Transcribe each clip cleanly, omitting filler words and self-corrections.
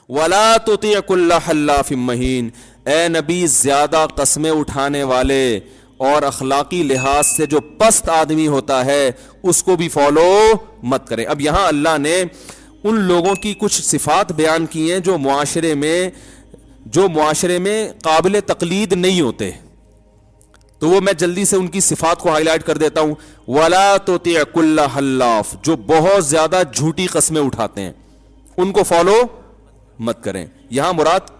ولا تطیع کل حلاف مہین، اے نبی زیادہ قسمیں اٹھانے والے اور اخلاقی لحاظ سے جو پست آدمی ہوتا ہے اس کو بھی فالو مت کریں۔ اب یہاں اللہ نے ان لوگوں کی کچھ صفات بیان کی ہیں جو معاشرے میں قابل تقلید نہیں ہوتے، تو وہ میں جلدی سے ان کی صفات کو ہائی لائٹ کر دیتا ہوں۔ وَلَا تُطِعْ كُلَّ حَلَّافٍ، جو بہت زیادہ جھوٹی قسمیں اٹھاتے ہیں ان کو فالو مت کریں۔ یہاں مراد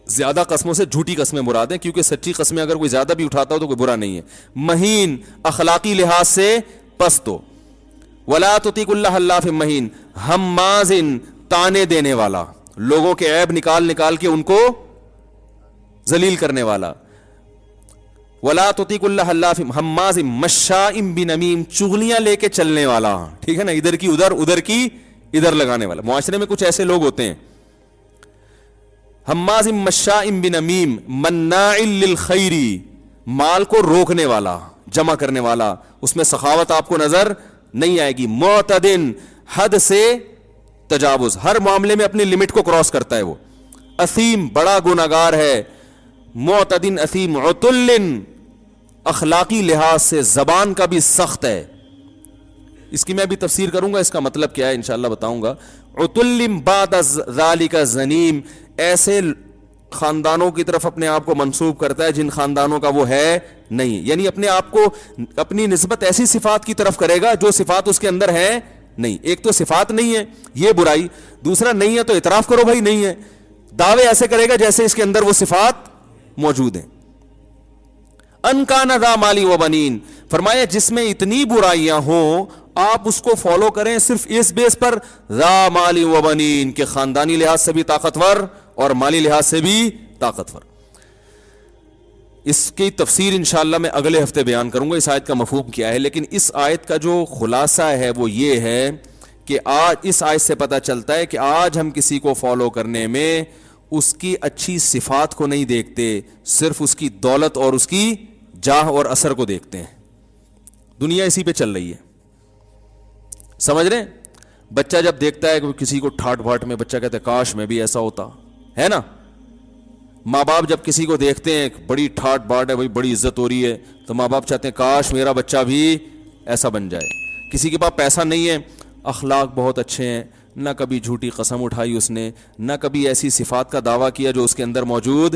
زیادہ قسموں سے جھوٹی قسمیں مراد ہیں، کیونکہ سچی قسمیں اگر کوئی زیادہ بھی اٹھاتا ہو تو کوئی برا نہیں ہے۔ مہین، اخلاقی لحاظ سے پست ہو۔ وَلَا تُطِعْ كُلَّ حَلَّافٍ مہین، ہمازٍ، تانے دینے والا، لوگوں کے عیب نکال کے ان کو ذلیل کرنے والا۔ وَلَا تُطِعْ كُلَّ حَلَّافٍ ہمازٍ مَشَّاءٍ بِنَمِيمٍ، چغلیاں لے کے چلنے والا، ٹھیک ہے نا، ادھر کی ادھر کی ادھر لگانے والا۔ معاشرے میں کچھ ایسے لوگ ہوتے ہیں، ہماز مشاء بنمیم مناع للخیر، مال کو روکنے والا، جمع کرنے والا، اس میں سخاوت آپ کو نظر نہیں آئے گی۔ معتدن، حد سے تجاوز، ہر معاملے میں اپنی لمٹ کو کراس کرتا ہے وہ۔ اثیم، بڑا گناہگار ہے۔ معتدن اثیم، عتل، اخلاقی لحاظ سے زبان کا بھی سخت ہے۔ اس کی میں بھی تفسیر کروں گا، اس کا مطلب کیا ہے انشاءاللہ بتاؤں گا۔ عتل بعد ذالک زنیم، ایسے خاندانوں کی طرف اپنے آپ کو منسوب کرتا ہے جن خاندانوں کا وہ ہے نہیں، یعنی اپنے آپ کو، اپنی نسبت ایسی صفات کی طرف کرے گا جو صفات اس کے اندر ہے نہیں۔ ایک تو صفات نہیں ہے یہ برائی، دوسرا نہیں ہے تو اعتراف کرو بھائی نہیں ہے، دعوے ایسے کرے گا جیسے اس کے اندر وہ صفات موجود ہیں۔ ان کان ذا مال و بنین، فرمایا جس میں اتنی برائیاں ہوں آپ اس کو فالو کریں صرف اس بیس پر، ذا مال و بنین، کہ خاندانی لحاظ سے بھی طاقتور اور مالی لحاظ سے بھی طاقتور۔ اس کی تفسیر انشاءاللہ میں اگلے ہفتے بیان کروں گا اس آیت کا مفہوم کیا ہے، لیکن اس آیت کا جو خلاصہ ہے وہ یہ ہے کہ آج اس آیت سے پتہ چلتا ہے کہ آج ہم کسی کو فالو کرنے میں اس کی اچھی صفات کو نہیں دیکھتے، صرف اس کی دولت اور اس کی جاہ اور اثر کو دیکھتے ہیں۔ دنیا اسی پہ چل رہی ہے، سمجھ رہے ہیں؟ بچہ جب دیکھتا ہے کہ کسی کو ٹھاٹ بھاٹ میں، بچہ کہتا ہے کاش میں بھی ایسا ہوتا ہے نا۔ ماں باپ جب کسی کو دیکھتے ہیں بڑی ٹھاٹ بھاٹ ہے، بڑی عزت ہو رہی ہے، تو ماں باپ چاہتے ہیں کاش میرا بچہ بھی ایسا بن جائے۔ کسی کے پاس پیسہ نہیں ہے، اخلاق بہت اچھے ہیں، نہ کبھی جھوٹی قسم اٹھائی اس نے، نہ کبھی ایسی صفات کا دعویٰ کیا جو اس کے اندر موجود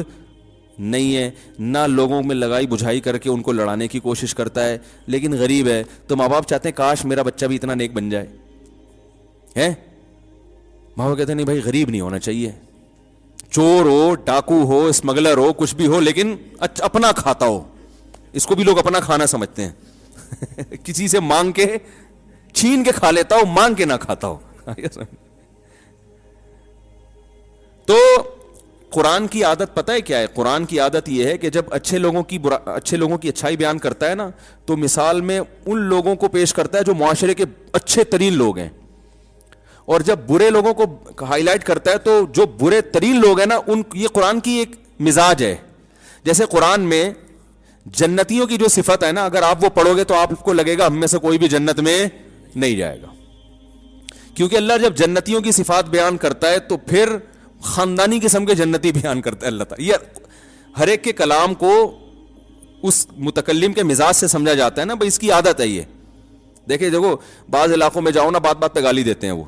نہیں ہے، نہ لوگوں میں لگائی بجھائی کر کے ان کو لڑانے کی کوشش کرتا ہے، لیکن غریب ہے، تو ماں باپ چاہتے ہیں کاش میرا بچہ بھی اتنا نیک بن جائے ہے۔ ماں باپ کہتے ہیں نہیں بھائی غریب نہیں ہونا چاہیے، چور ہو، ڈاکو ہو، اسمگلر ہو، کچھ بھی ہو، لیکن اپنا کھاتا ہو۔ اس کو بھی لوگ اپنا کھانا سمجھتے ہیں، کسی سے مانگ کے چھین کے کھا لیتا ہو، مانگ کے نہ کھاتا ہو۔ تو قرآن کی عادت پتہ ہے کیا ہے؟ قرآن کی عادت یہ ہے کہ جب اچھے لوگوں کی اچھائی بیان کرتا ہے نا، تو مثال میں ان لوگوں کو پیش کرتا ہے جو معاشرے کے اچھے ترین لوگ ہیں، اور جب برے لوگوں کو ہائی لائٹ کرتا ہے تو جو برے ترین لوگ ہیں نا، یہ قرآن کی ایک مزاج ہے۔ جیسے قرآن میں جنتیوں کی جو صفت ہے نا، اگر آپ وہ پڑھو گے تو آپ کو لگے گا ہم میں سے کوئی بھی جنت میں نہیں جائے گا، کیونکہ اللہ جب جنتیوں کی صفات بیان کرتا ہے تو پھر خاندانی قسم کے جنتی بیان کرتا ہے اللہ تعالیٰ۔ یہ ہر ایک کے کلام کو اس متکلم کے مزاج سے سمجھا جاتا ہے نا، بھائی اس کی عادت ہے یہ۔ دیکھو بعض علاقوں میں جاؤ نا، بات بات پہ گالی دیتے ہیں وہ،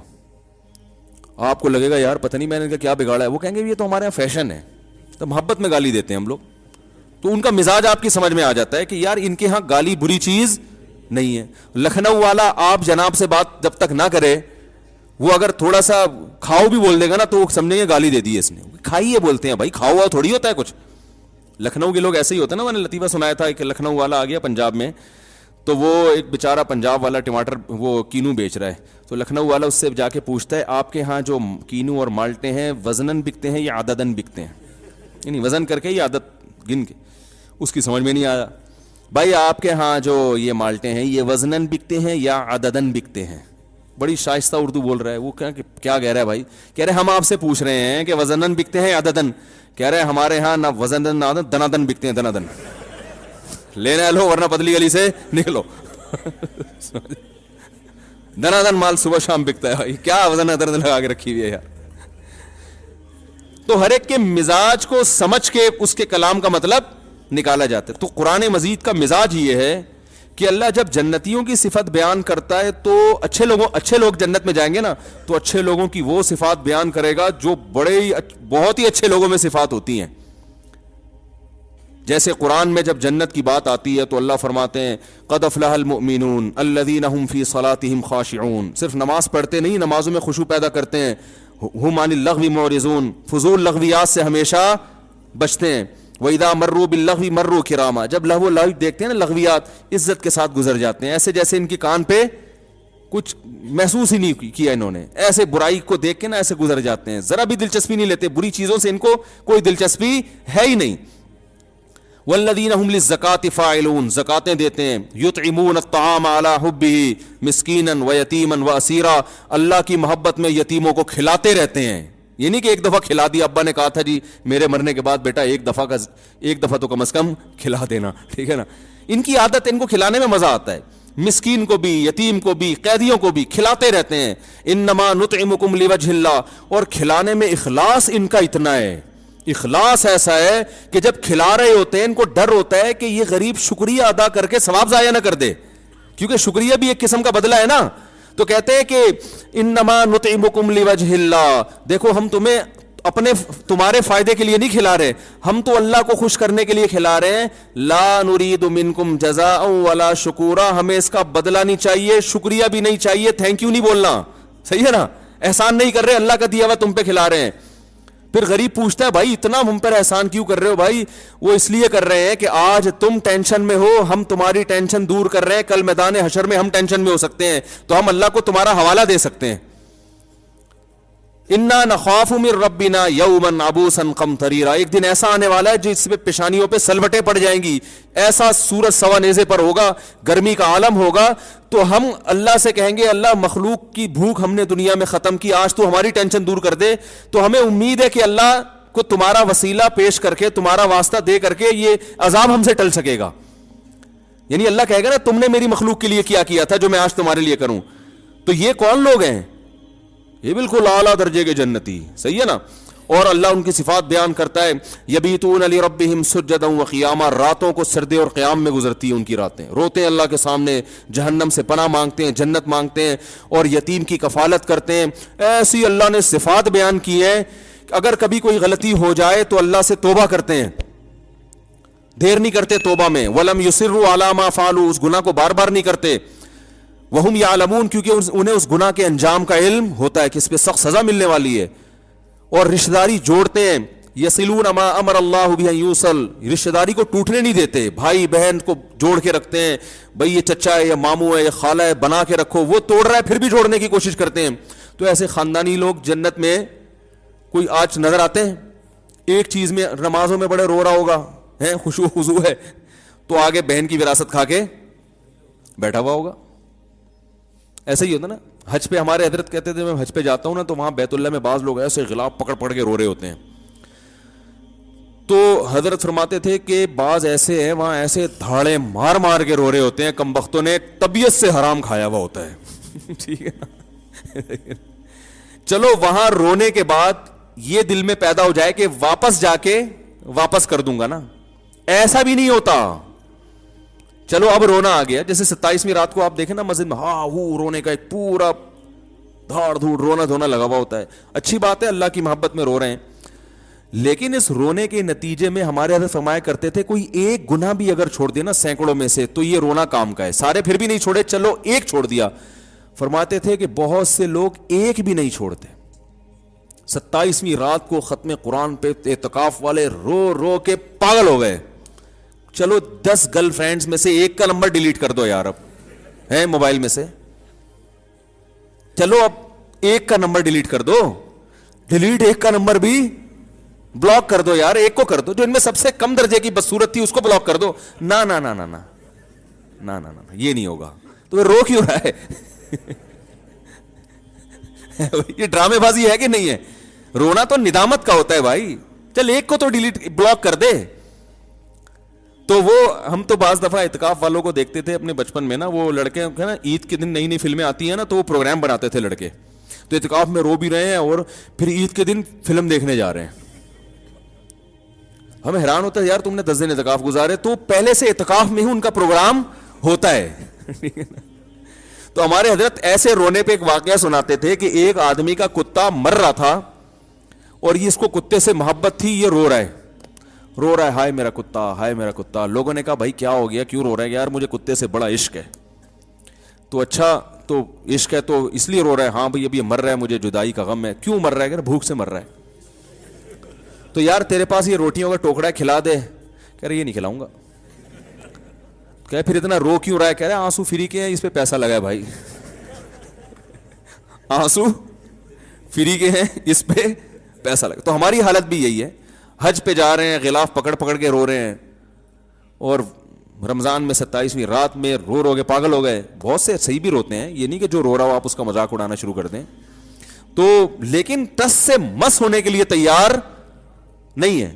آپ کو لگے گا یار پتہ نہیں میں نے کیا بگاڑا ہے، وہ کہیں گے یہ تو ہمارے یہاں فیشن ہے، تو محبت میں گالی دیتے ہیں ہم لوگ، تو ان کا مزاج آپ کی سمجھ میں آ جاتا ہے کہ یار ان کے ہاں گالی بری چیز نہیں ہے۔ لکھنؤ والا آپ جناب سے بات جب تک نہ کرے، وہ اگر تھوڑا سا کھاؤ بھی بول دے گا نا تو وہ سمجھیں گے گالی دے دی اس نے، کھائیے بولتے ہیں بھائی، کھاؤ ہوا تھوڑی ہوتا ہے کچھ۔ لکھنؤ کے لوگ ایسے ہی ہوتے ہیں نا، میں نے لطیفہ سنایا تھا کہ لکھنؤ والا آ گیا پنجاب میں، تو وہ ایک بیچارہ پنجاب والا ٹماٹر وہ کینو بیچ رہا ہے، تو لکھنؤ والا اس سے جا کے پوچھتا ہے آپ کے ہاں جو کینو اور مالٹے ہیں وزناً بکتے ہیں یا عدداً بکتے ہیں، یعنی وزن کر کے یا عدد گن کے؟ اس کی سمجھ میں نہیں آیا، بھائی آپ کے ہاں جو یہ مالٹے ہیں یہ وزناً بکتے ہیں یا عدداً بکتے ہیں؟ بڑی شائستہ اردو بول رہا ہے وہ، کیا کہہ رہا ہے بھائی؟ کہہ رہے ہم آپ سے پوچھ رہے ہیں کہ وزناً بکتے ہیں یا عدداً؟ کہہ رہے ہمارے ہاں نہ وزناً نہ عدداً، دنادن بکتے ہیں، دنادن لینا لو ورنہ پتلی گلی سے نکلو۔ دنادن مال صبح شام بکتا ہے بھائی، کیا وزن ادر لگا کے رکھی ہوئی ہے یار۔ تو ہر ایک کے مزاج کو سمجھ کے اس کے کلام کا مطلب نکالا جاتا ہے. تو قرآن مجید کا مزاج یہ ہے کہ اللہ جب جنتیوں کی صفت بیان کرتا ہے تو اچھے لوگ جنت میں جائیں گے نا, تو اچھے لوگوں کی وہ صفات بیان کرے گا جو بہت ہی اچھے لوگوں میں صفات ہوتی ہیں. جیسے قرآن میں جب جنت کی بات آتی ہے تو اللہ فرماتے ہیں قد افلح المؤمنون الذین هم فی صلاتهم خاشعون. صرف نماز پڑھتے نہیں, نمازوں میں خشوع پیدا کرتے ہیں. ہم عن اللغو معرضون, فضول لغویات سے ہمیشہ بچتے ہیں. وَإِذَا مَرُّوا بِاللَّغْوِ مَرُّوا كِرَامًا, جب لغو لغو دیکھتے ہیں نا لغویات, عزت کے ساتھ گزر جاتے ہیں, ایسے جیسے ان کی کان پہ کچھ محسوس ہی نہیں کیا انہوں نے, ایسے برائی کو دیکھ کے نا ایسے گزر جاتے ہیں, ذرا بھی دلچسپی نہیں لیتے, بری چیزوں سے ان کو کوئی دلچسپی ہے ہی نہیں. والذین هم للزکاة فاعلون, زکاتیں دیتے ہیں. یطعمون الطعام علی حبہ مسکینا ویتیما واسیرا, اللہ کی محبت میں یتیموں کو کھلاتے رہتے ہیں. یہ نہیں کہ ایک دفعہ کھلا دیا, ابا نے کہا تھا جی میرے مرنے کے بعد بیٹا ایک دفعہ تو کم از کم کھلا دینا, ٹھیک ہے نا. ان کی عادت, ان کو کھلانے میں مزہ آتا ہے. مسکین کو بھی, یتیم کو بھی, قیدیوں کو بھی کھلاتے رہتے ہیں. انما نطعمکم لوجہ اللہ, اور کھلانے میں اخلاص ان کا اتنا ہے, اخلاص ایسا ہے کہ جب کھلا رہے ہوتے ہیں ان کو ڈر ہوتا ہے کہ یہ غریب شکریہ ادا کر کے ثواب ضائع نہ کر دے, کیونکہ شکریہ بھی ایک قسم کا بدلہ ہے نا. تو کہتے ہیں کہ انما نطعمکم لوجہ اللہ, دیکھو ہم تمہارے فائدے کے لیے نہیں کھلا رہے, ہم تو اللہ کو خوش کرنے کے لیے کھلا رہے ہیں. لا نرید منکم جزاء ولا شکورا, ہمیں اس کا بدلہ نہیں چاہیے, شکریہ بھی نہیں چاہیے, تھینک یو نہیں بولنا, صحیح ہے نا. احسان نہیں کر رہے, اللہ کا دیا ہوا تم پہ کھلا رہے ہیں. پھر غریب پوچھتا ہے بھائی اتنا ہم پر احسان کیوں کر رہے ہو؟ بھائی وہ اس لیے کر رہے ہیں کہ آج تم ٹینشن میں ہو, ہم تمہاری ٹینشن دور کر رہے ہیں, کل میدان حشر میں ہم ٹینشن میں ہو سکتے ہیں, تو ہم اللہ کو تمہارا حوالہ دے سکتے ہیں. انا نخاف من ربنا یوما عبوسا قمطریرا, ایک دن ایسا آنے والا ہے جس پہ پیشانیوں پہ سلوٹیں پڑ جائیں گی, ایسا سورج سوا نیزے پر ہوگا, گرمی کا عالم ہوگا. تو ہم اللہ سے کہیں گے اللہ مخلوق کی بھوک ہم نے دنیا میں ختم کی, آج تو ہماری ٹینشن دور کر دے. تو ہمیں امید ہے کہ اللہ کو تمہارا وسیلہ پیش کر کے, تمہارا واسطہ دے کر کے یہ عذاب ہم سے ٹل سکے گا. یعنی اللہ کہے گا نا تم نے میری مخلوق کے لیے کیا تھا جو میں آج تمہارے لیے کروں. تو یہ کون لوگ ہیں؟ یہ بالکل اعلیٰ درجے کے جنتی, صحیح ہے نا. اور اللہ ان کی صفات بیان کرتا ہے یبیتون لربہم سجدا وقیاما, راتوں کو سجدے اور قیام میں گزرتی ہیں ان کی راتیں, روتے ہیں اللہ کے سامنے, جہنم سے پناہ مانگتے ہیں, جنت مانگتے ہیں, اور یتیم کی کفالت کرتے ہیں. ایسی اللہ نے صفات بیان کی ہیں. اگر کبھی کوئی غلطی ہو جائے تو اللہ سے توبہ کرتے ہیں, دیر نہیں کرتے توبہ میں. ولم یصروا علی ما فعلوا, اس گناہ کو بار بار نہیں کرتے. وہم یعلمون, کیونکہ انہیں اس گناہ کے انجام کا علم ہوتا ہے کہ اس پہ سخت سزا ملنے والی ہے. اور رشتہ داری جوڑتے ہیں, یصلون ما امر اللہ بہ یوصل, رشتہ داری کو ٹوٹنے نہیں دیتے, بھائی بہن کو جوڑ کے رکھتے ہیں. بھائی یہ چچا ہے یا ماموں ہے یا خالہ ہے, بنا کے رکھو, وہ توڑ رہا ہے پھر بھی جوڑنے کی کوشش کرتے ہیں. تو ایسے خاندانی لوگ جنت میں کوئی آج نظر آتے ہیں؟ ایک چیز میں نمازوں میں بڑے رو رہا ہوگا, ہے خشوع خضوع ہے, تو آگے بہن کی وراثت کھا کے بیٹھا ہوا ہوگا. ایسا ہی ہوتا نا. حج پہ ہمارے حضرت کہتے تھے, میں حج پہ جاتا ہوں نا تو وہاں بیت اللہ میں بعض لوگ ایسے غلاف پکڑ پکڑ کے رو رہے ہوتے ہیں. تو حضرت فرماتے تھے کہ بعض ایسے ہیں وہاں ایسے دھاڑے مار مار کے رو رہے ہوتے ہیں, کم بختوں نے طبیعت سے حرام کھایا ہوا ہوتا ہے. ٹھیک ہے نا. چلو وہاں رونے کے بعد یہ دل میں پیدا ہو جائے کہ واپس جا کے واپس کر دوں گا نا, ایسا بھی نہیں ہوتا. چلو اب رونا آ گیا, جیسے 27ویں رات کو آپ دیکھیں نا مسجد میں, ہاں ہو رونے کا ایک پورا دھاڑ دھوڑ رونا دھونا لگا ہوا ہوتا ہے. اچھی بات ہے, اللہ کی محبت میں رو رہے ہیں, لیکن اس رونے کے نتیجے میں ہمارے حضرت فرمایا کرتے تھے کوئی ایک گناہ بھی اگر چھوڑ دے نا سینکڑوں میں سے, تو یہ رونا کام کا ہے. سارے پھر بھی نہیں چھوڑے, چلو ایک چھوڑ دیا. فرماتے تھے کہ بہت سے لوگ ایک بھی نہیں چھوڑتے. 27ویں رات کو ختم قرآن پہ اعتکاف والے رو رو کے پاگل ہو گئے. چلو 10 گرل فرینڈز میں سے ایک کا نمبر ڈیلیٹ کر دو یار, اب ہے موبائل میں سے, چلو اب ایک کا نمبر ڈیلیٹ کر دو, ڈیلیٹ ایک کا نمبر بھی بلاک کر دو یار, ایک کو کر دو جو ان میں سب سے کم درجے کی بدصورت تھی اس کو بلاک کر دو. نا نا نا نا نا نا نا نا یہ نہیں ہوگا. تو رو کیوں رہا ہے؟ یہ ڈرامے بازی ہے کہ نہیں ہے؟ رونا تو ندامت کا ہوتا ہے بھائی. چل ایک کو تو ڈیلیٹ بلاک کر دے. تو وہ ہم تو بعض دفعہ اعتکاف والوں کو دیکھتے تھے اپنے بچپن میں نا, وہ لڑکے نا عید کے دن نئی نئی فلمیں آتی ہیں نا, تو وہ پروگرام بناتے تھے لڑکے, تو اعتکاف میں رو بھی رہے ہیں اور پھر عید کے دن فلم دیکھنے جا رہے ہیں. ہمیں حیران ہوتا ہے یار تم نے 10 دن اعتکاف گزارے, تو پہلے سے اعتکاف میں ہی ان کا پروگرام ہوتا ہے. تو ہمارے حضرت ایسے رونے پہ ایک واقعہ سناتے تھے کہ ایک آدمی کا کتا مر رہا تھا اور یہ اس کو کتے سے محبت تھی, یہ رو رہا ہے ہائے میرا کتا, ہائے میرا کتا. لوگوں نے کہا بھائی کیا ہو گیا, کیوں رو رہا ہے؟ یار مجھے کتے سے بڑا عشق ہے. تو اچھا تو عشق ہے تو اس لیے رو رہا ہے؟ ہاں بھائی ابھی مر رہا ہے, مجھے جدائی کا غم ہے. کیوں مر رہا ہے؟ کہ بھوک سے مر رہا ہے. تو یار تیرے پاس یہ روٹیوں کا ٹوکرا ہے, کھلا دے. کہہ رہے یہ نہیں کھلاؤں گا. کہ پھر اتنا رو کیوں رہا ہے؟ کہہ رہے آنسو فری کے ہیں, اس پہ پیسہ لگا ہے بھائی. آنسو فری کے ہیں, اس پہ پیسہ لگا. تو ہماری حالت بھی یہی ہے, حج پہ جا رہے ہیں, غلاف پکڑ پکڑ کے رو رہے ہیں, اور رمضان میں 27ویں رات میں رو کے پاگل ہو گئے. بہت سے صحیح بھی روتے ہیں, یہ نہیں کہ جو رو رہا ہو آپ اس کا مذاق اڑانا شروع کر دیں. تو لیکن ٹس سے مس ہونے کے لیے تیار نہیں ہے.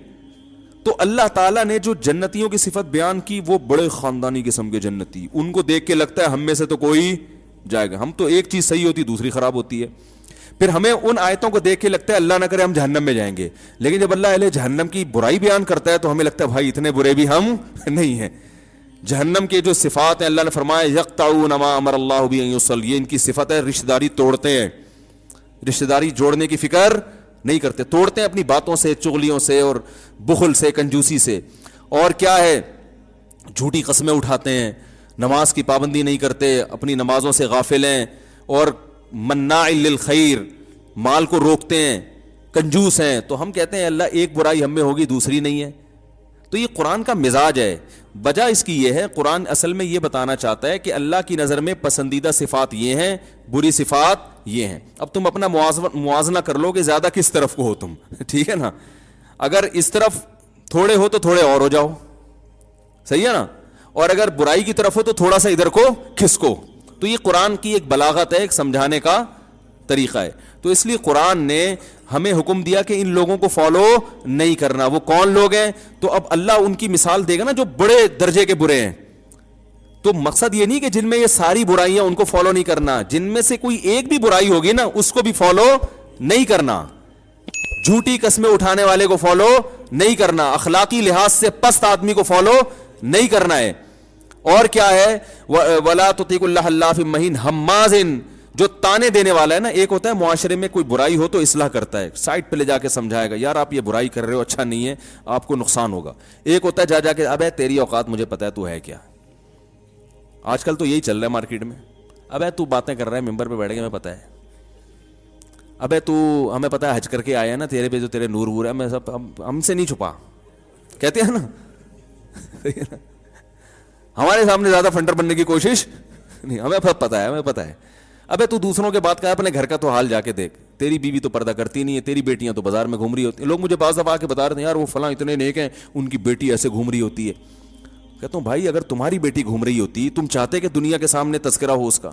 تو اللہ تعالیٰ نے جو جنتیوں کی صفت بیان کی, وہ بڑے خاندانی قسم کے جنتی, ان کو دیکھ کے لگتا ہے ہم میں سے تو کوئی جائے گا. ہم تو ایک چیز صحیح ہوتی دوسری خراب ہوتی ہے. پھر ہمیں ان آیتوں کو دیکھ کے لگتا ہے اللہ نہ کرے ہم جہنم میں جائیں گے, لیکن جب اللہ اہل جہنم کی برائی بیان کرتا ہے تو ہمیں لگتا ہے بھائی اتنے برے بھی ہم نہیں ہیں. جہنم کے جو صفات ہیں, اللہ نے فرمایا یقطعون ما امر اللہ بہ ان یوصل, یہ ان کی صفت ہے رشتہ داری توڑتے ہیں, رشتہ داری جوڑنے کی فکر نہیں کرتے, توڑتے ہیں اپنی باتوں سے, چغلیوں سے, اور بخل سے, کنجوسی سے. اور کیا ہے, جھوٹی قسمیں اٹھاتے ہیں, نماز کی پابندی نہیں کرتے, اپنی نمازوں سے غافل ہیں, اور مناع للخیر, مال کو روکتے ہیں, کنجوس ہیں. تو ہم کہتے ہیں اللہ ایک برائی ہم میں ہوگی دوسری نہیں ہے. تو یہ قرآن کا مزاج ہے. وجہ اس کی یہ ہے, قرآن اصل میں یہ بتانا چاہتا ہے کہ اللہ کی نظر میں پسندیدہ صفات یہ ہیں, بری صفات یہ ہیں. اب تم اپنا موازنہ کر لو کہ زیادہ کس طرف کو ہو تم, ٹھیک ہے نا. اگر اس طرف تھوڑے ہو تو تھوڑے اور ہو جاؤ, صحیح ہے نا, اور اگر برائی کی طرف ہو تو تھوڑا سا ادھر کو کھسکو. تو یہ قرآن کی ایک بلاغت ہے, ایک سمجھانے کا طریقہ ہے. تو اس لیے قرآن نے ہمیں حکم دیا کہ ان لوگوں کو فالو نہیں کرنا. وہ کون لوگ ہیں؟ تو اب اللہ ان کی مثال دے گا نا جو بڑے درجے کے برے ہیں. تو مقصد یہ نہیں کہ جن میں یہ ساری برائیاں ان کو فالو نہیں کرنا, جن میں سے کوئی ایک بھی برائی ہوگی نا اس کو بھی فالو نہیں کرنا. جھوٹی قسمیں اٹھانے والے کو فالو نہیں کرنا, اخلاقی لحاظ سے پست آدمی کو فالو نہیں کرنا ہے. اور کیا ہے, وَلَا تُطِيعُوا اللَّهَ اللَّافِ مَهِينٍ ہمازن, جو تانے دینے والا ہے نا. ایک ہوتا ہے معاشرے میں کوئی برائی ہو تو اصلاح کرتا ہے, سائٹ پہ لے جا کے سمجھائے گا یار آپ یہ برائی کر رہے ہو, اچھا نہیں ہے, آپ کو نقصان ہوگا. ایک ہوتا ہے جا کے ابے تیری اوقات مجھے پتا ہے تو ہے کیا. آج کل تو یہی چل رہا ہے مارکیٹ میں, ابے تو باتیں کر رہا ہے ممبر پہ بیٹھ کے, ہمیں پتا ہے, ابے تو ہمیں پتا ہے حج کر کے آیا نا, تیرے پہ جو تیرے نور وور ہے, میں سب ہم سے نہیں چھپا, کہتے ہیں نا. ہمارے سامنے زیادہ فنڈر بننے کی کوشش نہیں, ہمیں پتا ہے, ہمیں پتا ہے. ابے تو دوسروں کے بات کا اپنے گھر کا تو حال جا کے دیکھ, تیری بیوی تو پردہ کرتی نہیں ہے, تیری بیٹیاں تو بازار میں گھوم رہی ہوتی ہیں. لوگ مجھے بعض دفعہ آ کے بتا رہے ہیں یار وہ فلاں اتنے نیک ہیں, ان کی بیٹی ایسے گھوم رہی ہوتی ہے. کہتا ہوں بھائی اگر تمہاری بیٹی گھوم رہی ہوتی, تم چاہتے کہ دنیا کے سامنے تذکرہ ہو اس کا,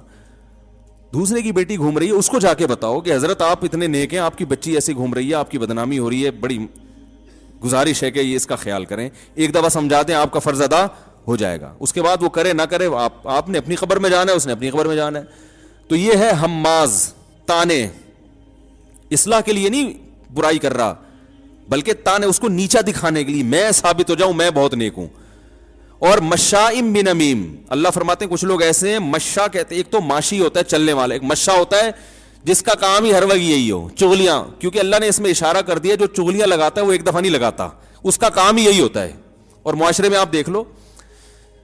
دوسرے کی بیٹی گھوم رہی ہے اس کو جا کے بتاؤ کہ حضرت آپ اتنے نیک ہیں, آپ کی بچی ایسی گھوم رہی ہے, آپ کی بدنامی ہو رہی ہے, بڑی گزارش ہے کہ یہ اس کا خیال کریں. ایک دفعہ سمجھا دیں, آپ کا فرض ادا ہو جائے گا. اس کے بعد وہ کرے نہ کرے, آپ نے اپنی خبر میں جانا ہے, اس نے اپنی خبر میں جانا ہے. تو یہ ہے ہماز, تانے, اصلاح کے لیے نہیں برائی کر رہا, بلکہ تانے اس کو نیچا دکھانے کے لیے, میں ثابت ہو جاؤں میں بہت نیک ہوں. اور مشائم بنمیم, اللہ فرماتے ہیں کچھ لوگ ایسے ہیں, مشا کہتے ہیں, ایک تو ماشی ہوتا ہے چلنے والا, ایک مشا ہوتا ہے جس کا کام ہی ہر وقت یہی ہو, چغلیاں. کیونکہ اللہ نے اس میں اشارہ کر دیا جو چغلیاں لگاتا ہے وہ ایک دفعہ نہیں لگاتا, اس کا کام ہی یہی ہوتا ہے. اور معاشرے میں آپ دیکھ لو,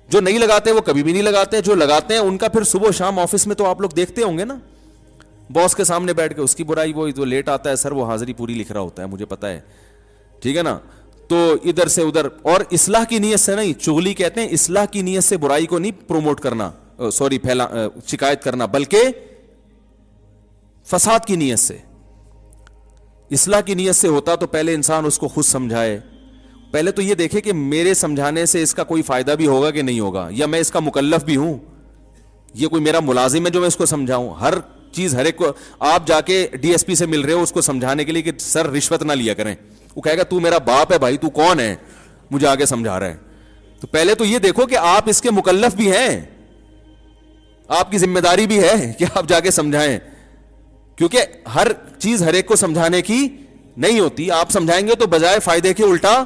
جو نہیں لگاتے وہ کبھی بھی نہیں لگاتے, جو لگاتے ہیں ان کا پھر صبح و شام آفس میں تو آپ لوگ دیکھتے ہوں گے نا, باس کے سامنے بیٹھ کے اس کی برائی, وہ جو لیٹ آتا ہے سر وہ حاضری پوری لکھ رہا ہوتا ہے, مجھے پتا ہے, ٹھیک ہے نا. تو ادھر سے ادھر, اور اصلاح کی نیت سے نہیں, چغلی کہتے ہیں اصلاح کی نیت سے برائی کو نہیں پروموٹ کرنا, شکایت کرنا, بلکہ فساد کی نیت سے. اصلاح کی نیت سے ہوتا تو پہلے انسان اس کو خود سمجھائے, پہلے تو یہ دیکھے کہ میرے سمجھانے سے اس کا کوئی فائدہ بھی ہوگا کہ نہیں ہوگا, یا میں اس کا مکلف بھی ہوں, یہ کوئی میرا ملازم ہے جو میں اس کو سمجھاؤں. ہر چیز ہر ایک کو آپ جا کے ڈی ایس پی سے مل رہے ہو اس کو سمجھانے کے لیے کہ سر رشوت نہ لیا کریں, وہ کہے گا تو میرا باپ ہے بھائی, تو کون ہے مجھے آگے سمجھا رہا ہے. تو پہلے تو یہ دیکھو کہ آپ اس کے مکلف بھی ہیں, آپ کی ذمہ داری بھی ہے کہ آپ جا کے سمجھائیں, کیونکہ ہر چیز ہر ایک کو سمجھانے کی نہیں ہوتی. آپ سمجھائیں گے تو بجائے فائدے کے الٹا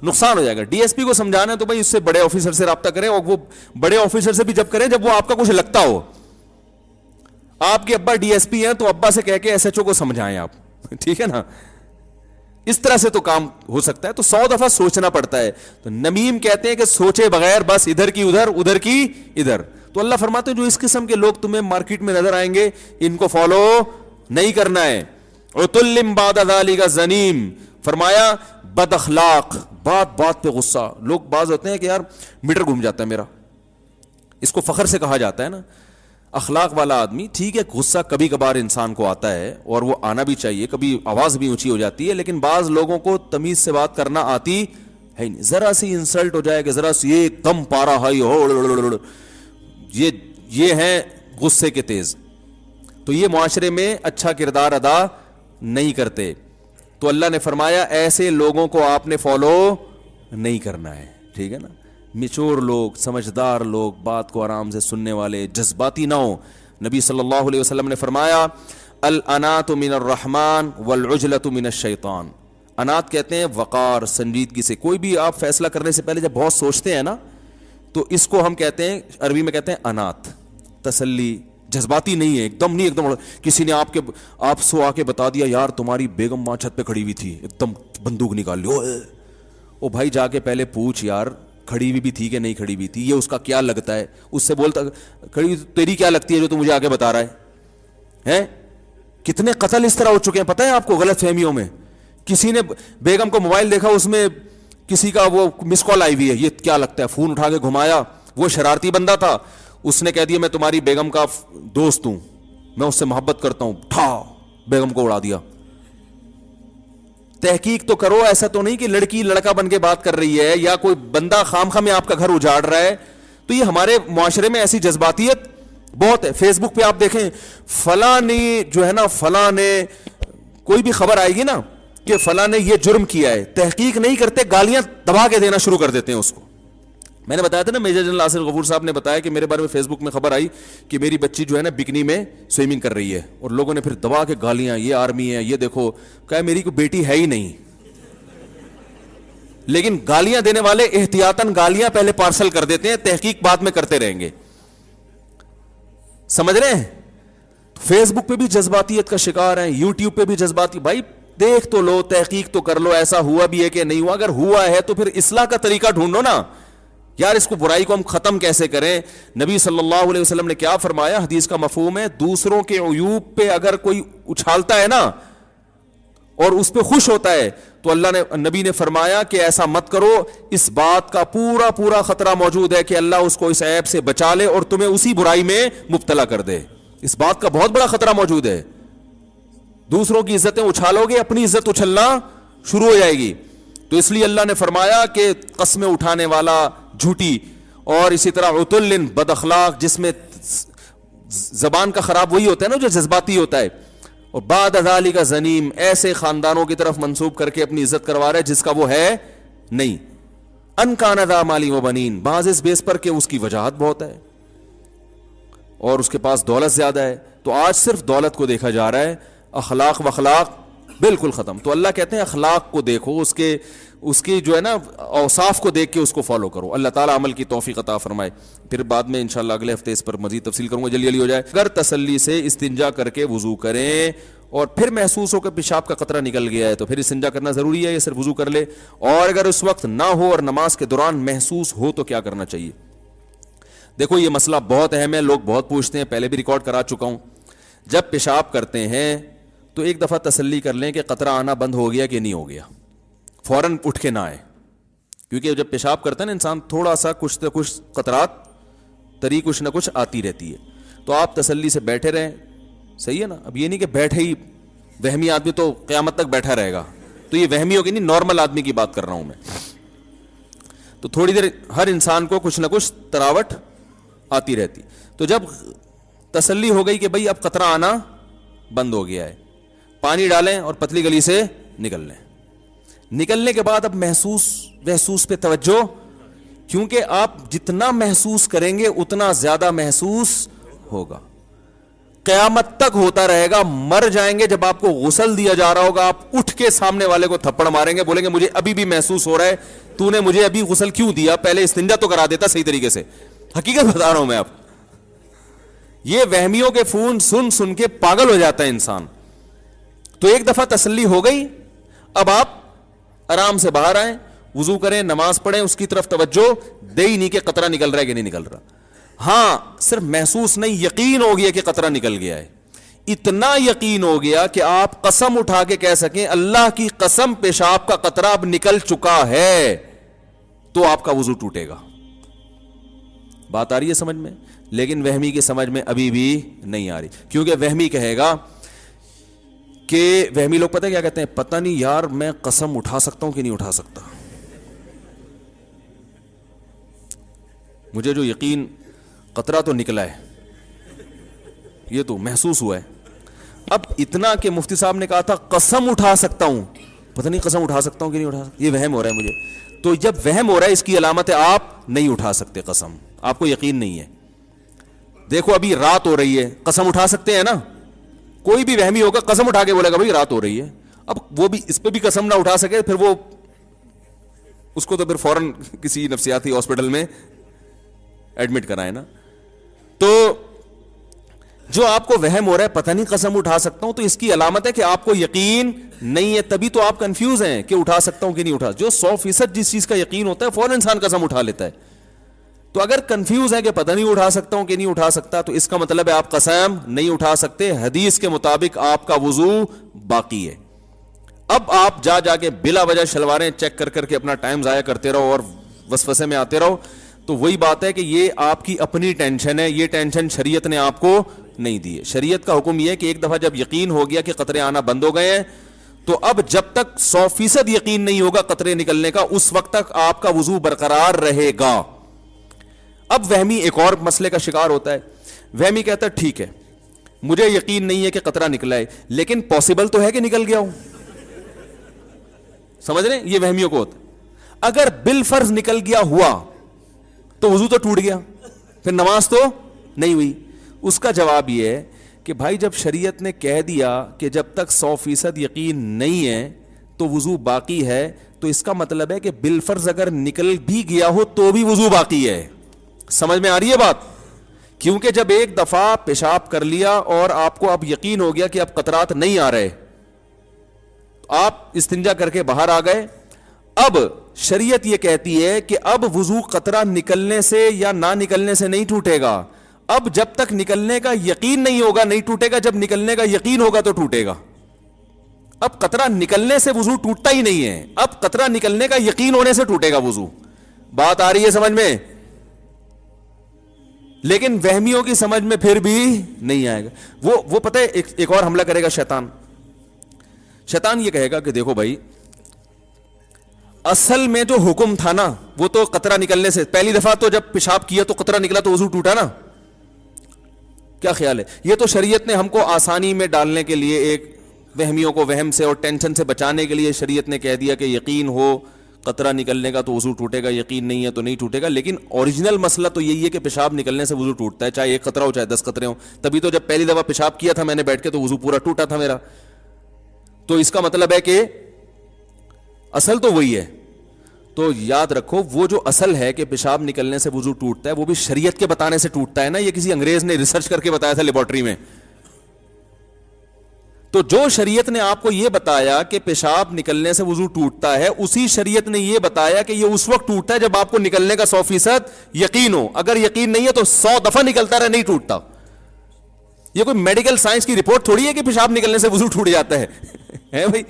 نقصان ہو جائے گا. ڈی ایس پی کو سمجھانا ہے تو بھائی اس سے بڑے آفیسر سے رابطہ کریں, اور وہ بڑے آفیسر سے بھی جب کریں جب وہ آپ کا کچھ لگتا ہو. آپ کے ابا ڈی ایس پی ہیں تو ابا سے کہہ کے ایس ایچ او کو سمجھائیں آپ, ٹھیک ہے نا. اس طرح سے تو کام ہو سکتا ہے. تو 100 دفعہ سوچنا پڑتا ہے. تو نمیم کہتے ہیں کہ سوچے بغیر بس ادھر کی ادھر, ادھر کی ادھر. تو اللہ فرماتے ہیں جو اس قسم کے لوگ تمہیں مارکیٹ میں نظر آئیں گے ان کو فالو نہیں کرنا ہے. عتل بعد ذلک زنیم, فرمایا بد اخلاق, بات بات پہ غصہ. لوگ بعض ہوتے ہیں کہ یار میٹر گھوم جاتا ہے میرا, اس کو فخر سے کہا جاتا ہے نا. اخلاق والا آدمی, ٹھیک ہے غصہ کبھی کبھار انسان کو آتا ہے اور وہ آنا بھی چاہیے, کبھی آواز بھی اونچی ہو جاتی ہے, لیکن بعض لوگوں کو تمیز سے بات کرنا آتی ہے نہیں. ذرا سی انسلٹ ہو جائے کہ ذرا سی ایک دم پارا ہائی ہو, یہ ہیں غصے کے تیز. تو یہ معاشرے میں اچھا کردار ادا نہیں کرتے. تو اللہ نے فرمایا ایسے لوگوں کو آپ نے فالو نہیں کرنا ہے, ٹھیک ہے نا. میچور لوگ, سمجھدار لوگ, بات کو آرام سے سننے والے, جذباتی نہ ہو. نبی صلی اللہ علیہ وسلم نے فرمایا الانات من الرحمن والعجلۃ من الشیطان. انات کہتے ہیں وقار, سنجیدگی سے. کوئی بھی آپ فیصلہ کرنے سے پہلے جب بہت سوچتے ہیں نا تو اس کو ہم کہتے ہیں, عربی میں کہتے ہیں انات, تسلی. جذباتی نہیں ہے, ایک دم نہیں, ایک دم کسی نے آپ سو آ کے بتا دیا یار تمہاری بیگم ماں چھت پہ کھڑی ہوئی تھی, ایک دم بندوق نکال لی. او بھائی جا کے پہلے پوچھ یار کھڑی ہوئی بھی تھی کہ نہیں کھڑی ہوئی تھی, یہ اس کا کیا لگتا ہے. اس سے بولتا کھڑی تیری کیا لگتی ہے جو تو مجھے آگے بتا رہا ہے. کتنے قتل اس طرح ہو چکے ہیں پتہ ہے آپ کو, غلط فہمیوں میں. کسی نے بیگم کو موبائل دیکھا, اس میں کسی کا وہ مس کال آئی ہوئی ہے, یہ کیا لگتا ہے, فون اٹھا کے گھمایا. وہ شرارتی بندہ تھا, اس نے کہہ دیا میں تمہاری بیگم کا دوست ہوں, میں اس سے محبت کرتا ہوں, بیگم کو اڑا دیا. تحقیق تو کرو, ایسا تو نہیں کہ لڑکی لڑکا بن کے بات کر رہی ہے یا کوئی بندہ خام خواہ میں آپ کا گھر اجاڑ رہا ہے. تو یہ ہمارے معاشرے میں ایسی جذباتیت بہت ہے. فیس بک پہ آپ دیکھیں فلاں نے جو ہے نا, فلاں نے کوئی بھی خبر آئے گی نا کہ فلاں نے یہ جرم کیا ہے, تحقیق نہیں کرتے, گالیاں دبا کے دینا شروع کر دیتے ہیں اس کو. میں نے بتایا تھا نا, میجر جنرل آصف غفور صاحب نے بتایا کہ میرے بارے میں فیس بک میں خبر آئی کہ میری بچی جو ہے نا بکنی میں سوئمنگ کر رہی ہے, اور لوگوں نے پھر دبا کے گالیاں, یہ آرمی ہے, یہ دیکھو. کہا میری کوئی بیٹی ہے ہی نہیں, لیکن گالیاں دینے والے احتیاطاً گالیاں پہلے پارسل کر دیتے ہیں, تحقیق بعد میں کرتے رہیں گے. سمجھ رہے ہیں؟ فیس بک پہ بھی جذباتیت کا شکار ہیں, یوٹیوب پہ بھی جذباتی. بھائی دیکھ تو لو, تحقیق تو کر لو, ایسا ہوا بھی ہے کہ نہیں ہوا. اگر ہوا ہے تو پھر اصلاح کا طریقہ ڈھونڈو نا یار, اس کو برائی کو ہم ختم کیسے کریں. نبی صلی اللہ علیہ وسلم نے کیا فرمایا, حدیث کا مفہوم ہے دوسروں کے عیوب پہ اگر کوئی اچھالتا ہے نا اور اس پہ خوش ہوتا ہے تو اللہ نے, نبی نے فرمایا کہ ایسا مت کرو. اس بات کا پورا پورا خطرہ موجود ہے کہ اللہ اس کو اس عیب سے بچا لے اور تمہیں اسی برائی میں مبتلا کر دے. اس بات کا بہت بڑا خطرہ موجود ہے. دوسروں کی عزتیں اچھالو گے, اپنی عزت اچھلنا شروع ہو جائے گی. تو اس لیے اللہ نے فرمایا کہ قسمیں اٹھانے والا جھوٹی, اور اسی طرح عتل بد اخلاق, جس میں زبان کا خراب وہی ہوتا ہے نا جو جذباتی ہوتا ہے. اور بعد ذالک زنیم, ایسے خاندانوں کی طرف منسوب کر کے اپنی عزت کروا رہا ہے جس کا وہ ہے نہیں. ان کان ذا مال و بنین, بعض اس بیس پر کہ اس کی وجاہت بہت ہے اور اس کے پاس دولت زیادہ ہے. تو آج صرف دولت کو دیکھا جا رہا ہے, اخلاق و اخلاق بالکل ختم. تو اللہ کہتے ہیں اخلاق کو دیکھو, اس کی جو ہے نا اوصاف کو دیکھ کے اس کو فالو کرو. اللہ تعالیٰ عمل کی توفیق عطا فرمائے. پھر بعد میں انشاءاللہ اگلے ہفتے اس پر مزید تفصیل کروں گا, جلدی جلدی ہو جائے. اگر تسلی سے استنجا کر کے وضو کریں اور پھر محسوس ہو کہ پیشاب کا قطرہ نکل گیا ہے تو پھر استنجا کرنا ضروری ہے یا صرف وضو کر لے؟ اور اگر اس وقت نہ ہو اور نماز کے دوران محسوس ہو تو کیا کرنا چاہیے؟ دیکھو یہ مسئلہ بہت اہم ہے, لوگ بہت پوچھتے ہیں, پہلے بھی ریکارڈ کرا چکا ہوں. جب پیشاب کرتے ہیں تو ایک دفعہ تسلی کر لیں کہ قطرہ آنا بند ہو گیا کہ نہیں ہو گیا, فوراً اٹھ کے نہ آئے. کیونکہ جب پیشاب کرتا ہے نا انسان تھوڑا سا کچھ نہ کچھ قطرات تری کچھ نہ کچھ آتی رہتی ہے. تو آپ تسلی سے بیٹھے رہیں, صحیح ہے نا. اب یہ نہیں کہ بیٹھے ہی, وہمی آدمی تو قیامت تک بیٹھا رہے گا, تو یہ وہمی ہوگی نہیں, نارمل آدمی کی بات کر رہا ہوں میں. تو تھوڑی دیر ہر انسان کو کچھ نہ کچھ تراوٹ آتی رہتی. تو جب تسلی ہو گئی کہ بھئی اب قطرہ آنا بند ہو گیا ہے, پانی ڈالیں اور پتلی گلی سے نکل لیں. نکلنے کے بعد اب محسوس پہ توجہ, کیونکہ آپ جتنا محسوس کریں گے اتنا زیادہ محسوس ہوگا. قیامت تک ہوتا رہے گا. مر جائیں گے, جب آپ کو غسل دیا جا رہا ہوگا آپ اٹھ کے سامنے والے کو تھپڑ ماریں گے, بولیں گے مجھے ابھی بھی محسوس ہو رہا ہے, تو نے مجھے ابھی غسل کیوں دیا, پہلے استنجا تو کرا دیتا صحیح طریقے سے. حقیقت بتا رہا ہوں میں آپ. یہ وہمیوں کے فون سن سن کے پاگل ہو جاتا ہے انسان. تو ایک دفعہ تسلی ہو گئی, اب آپ آرام سے باہر آئیں, وضو کریں, نماز پڑھیں, اس کی طرف توجہ دے ہی نہیں کہ قطرہ نکل رہا ہے کہ نہیں نکل رہا. ہاں صرف محسوس نہیں, یقین ہو گیا کہ قطرہ نکل گیا ہے. اتنا یقین ہو گیا کہ آپ قسم اٹھا کے کہہ سکیں اللہ کی قسم پیشاب کا قطرہ اب نکل چکا ہے, تو آپ کا وضو ٹوٹے گا. بات آ رہی ہے سمجھ میں؟ لیکن وہمی کی سمجھ میں ابھی بھی نہیں آ رہی, کیونکہ وہمی کہے گا کہ وہمی لوگ پتہ کیا کہتے ہیں, پتہ نہیں یار میں قسم اٹھا سکتا ہوں کہ نہیں اٹھا سکتا, مجھے جو یقین قطرہ تو نکلا ہے, یہ تو محسوس ہوا ہے. اب اتنا کہ مفتی صاحب نے کہا تھا قسم اٹھا سکتا ہوں, پتہ نہیں قسم اٹھا سکتا ہوں کہ نہیں اٹھا سکتا, یہ وہم ہو رہا ہے مجھے. تو جب وہم ہو رہا ہے اس کی علامت ہے آپ نہیں اٹھا سکتے قسم, آپ کو یقین نہیں ہے. دیکھو ابھی رات ہو رہی ہے, قسم اٹھا سکتے ہیں نا, کوئی بھی وہمی ہوگا قسم اٹھا کے بولے گا بھائی رات ہو رہی ہے. اب وہ بھی اس پہ بھی قسم نہ اٹھا سکے, پھر وہ اس کو تو پھر فوراً کسی نفسیاتی ہاسپٹل میں ایڈمٹ کرائے نا. تو جو آپ کو وہم ہو رہا ہے پتہ نہیں قسم اٹھا سکتا ہوں, تو اس کی علامت ہے کہ آپ کو یقین نہیں ہے, تبھی تو آپ کنفیوز ہیں کہ اٹھا سکتا ہوں کہ نہیں اٹھا. جو 100% جس چیز کا یقین ہوتا ہے فوراً انسان قسم اٹھا لیتا ہے. تو اگر کنفیوز ہے کہ پتہ نہیں اٹھا سکتا ہوں کہ نہیں اٹھا سکتا, تو اس کا مطلب ہے آپ قسم نہیں اٹھا سکتے, حدیث کے مطابق آپ کا وضو باقی ہے. اب آپ جا جا کے بلا وجہ شلواریں چیک کر کر کے اپنا ٹائم ضائع کرتے رہو اور وسوسے میں آتے رہو, تو وہی بات ہے کہ یہ آپ کی اپنی ٹینشن ہے, یہ ٹینشن شریعت نے آپ کو نہیں دی ہے. شریعت کا حکم یہ ہے کہ ایک دفعہ جب یقین ہو گیا کہ قطرے آنا بند ہو گئے ہیں, تو اب جب تک 100% یقین نہیں ہوگا قطرے نکلنے کا, اس وقت تک آپ کا وضو برقرار رہے گا. اب وہمی ایک اور مسئلے کا شکار ہوتا ہے. وہمی کہتا ہے ٹھیک ہے مجھے یقین نہیں ہے کہ قطرہ نکلا ہے, لیکن پاسبل تو ہے کہ نکل گیا ہوں. سمجھ رہے ہیں, یہ وہمیوں کو ہوتا ہے. اگر بالفرض نکل گیا ہوا تو وضو تو ٹوٹ گیا, پھر نماز تو نہیں ہوئی. اس کا جواب یہ ہے کہ بھائی جب شریعت نے کہہ دیا کہ جب تک 100% یقین نہیں ہے تو وضو باقی ہے, تو اس کا مطلب ہے کہ بالفرض اگر نکل بھی گیا ہو تو بھی وضو باقی ہے. سمجھ میں آ رہی ہے بات؟ کیونکہ جب ایک دفعہ پیشاب کر لیا اور آپ کو اب یقین ہو گیا کہ اب قطرات نہیں آ رہے, آپ استنجا کر کے باہر آ گئے, اب شریعت یہ کہتی ہے کہ اب وضو قطرہ نکلنے سے یا نہ نکلنے سے نہیں ٹوٹے گا. اب جب تک نکلنے کا یقین نہیں ہوگا نہیں ٹوٹے گا, جب نکلنے کا یقین ہوگا تو ٹوٹے گا. اب قطرہ نکلنے سے وضو ٹوٹتا ہی نہیں ہے, اب قطرہ نکلنے کا یقین ہونے سے ٹوٹے گا وضو. بات آ رہی ہے سمجھ میں؟ لیکن وہمیوں کی سمجھ میں پھر بھی نہیں آئے گا. وہ پتہ ہے ایک اور حملہ کرے گا شیطان. شیطان یہ کہے گا کہ دیکھو بھائی اصل میں جو حکم تھا نا وہ تو قطرہ نکلنے سے, پہلی دفعہ تو جب پیشاب کیا تو قطرہ نکلا تو وضو ٹوٹا نا. کیا خیال ہے؟ یہ تو شریعت نے ہم کو آسانی میں ڈالنے کے لیے, ایک وہمیوں کو وہم سے اور ٹینشن سے بچانے کے لیے شریعت نے کہہ دیا کہ یقین ہو قطرہ نکلنے کا تو وضو ٹوٹے گا, یقین نہیں ہے تو نہیں ٹوٹے گا. لیکن اوریجنل مسئلہ تو یہی ہے کہ پیشاب نکلنے سے وضو ٹوٹتا ہے, چاہے ایک قطرہ ہو چاہے 10 قطرے ہوں. تبھی تو جب پہلی دفعہ پیشاب کیا تھا میں نے بیٹھ کے تو وضو پورا ٹوٹا تھا میرا. تو اس کا مطلب ہے کہ اصل تو وہی ہے. تو یاد رکھو وہ جو اصل ہے کہ پیشاب نکلنے سے وضو ٹوٹتا ہے وہ بھی شریعت کے بتانے سے ٹوٹتا ہے نا, یہ کسی انگریز نے ریسرچ کر کے بتایا تھا لیبارٹری میں. تو جو شریعت نے آپ کو یہ بتایا کہ پیشاب نکلنے سے وضو ٹوٹتا ہے, اسی شریعت نے یہ بتایا کہ یہ اس وقت ٹوٹتا ہے جب آپ کو نکلنے کا 100% یقین ہو. اگر یقین نہیں ہے تو 100 دفعہ نکلتا رہے نہیں ٹوٹتا. یہ کوئی میڈیکل سائنس کی رپورٹ تھوڑی ہے کہ پیشاب نکلنے سے وضو ٹوٹ جاتا ہے بھائی.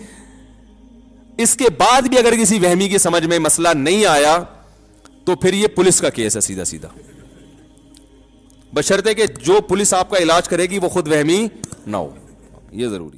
اس کے بعد بھی اگر کسی وہمی کی سمجھ میں مسئلہ نہیں آیا تو پھر یہ پولیس کا کیس ہے سیدھا سیدھا, بشرطے کہ جو پولیس آپ کا علاج کرے گی وہ خود وہمی نہ ہو. یہ ضروری.